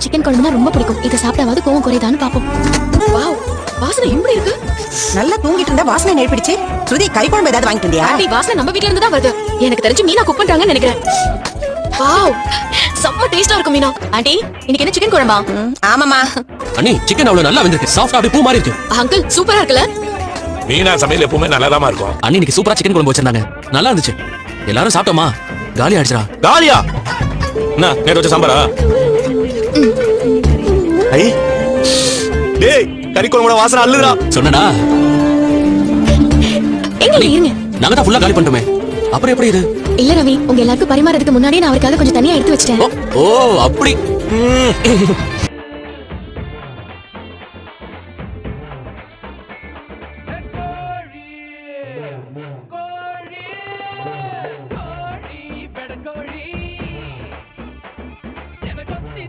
Chicken குழம்புனா ரொம்ப பிடிக்கும். இத சாப்பிட்டாவது கோவம் குறைதான்னு பாப்போம். வாவ், வாசனை எப்படி இருக்கு? நல்லா தூங்கிட்டு இருந்தா வாசனை நேர்பிடிச்சு. ஸ்ருதி கறி குழம்பு ஏதாவது வாங்கிட்டு வந்தியா? ஆண்டி, வாசனை நம்ம வீட்ல இருந்து தான் வருது. எனக்கு தெரிஞ்சு மீனா குக் பண்றாங்கன்னு நினைக்கிறேன். வாவ், செம்ம டேஸ்டா இருக்கும் மீனா. ஆண்டி, இன்னைக்கு என்ன சிக்கன் குழம்பா? ஆமாமா. அண்ணி, சிக்கன் அவ்வளவு நல்லா வெந்திருக்கு. சாஃப்டா அப்படியே பூ மாதிரி இருக்கு. அங்கிள், சூப்பரா இருக்குல்ல? மீனா சமையல் எப்பவுமே நல்லாதான் இருக்கும். அண்ணி இன்னைக்கு சூப்பரா சிக்கன் குழம்பு வச்சிருந்தாங்க. நல்லா இருந்துச்சு. எல்லாரும் சாப்பிட்டோமா? காலி ஆயிடுச்சுடா. காலியா? என்ன நேத்து வச்ச சாம்பாரா? ஐ டேய், கறி குழம்போட வாசனை அள்ளுடா. சொன்னடா. எங்க இருங்க. நாங்க தான் ஃபுல்லா காலி பண்ணிட்டோமே. அப்புறம் எப்படி இது? இல்ல ரவி, உங்க எல்லாருக்கும் பரிமாறதுக்கு முன்னாடியே நான் அவருக்காக கொஞ்சம் தனியா எடுத்து வச்சிட்டேன். ஓ அப்படி.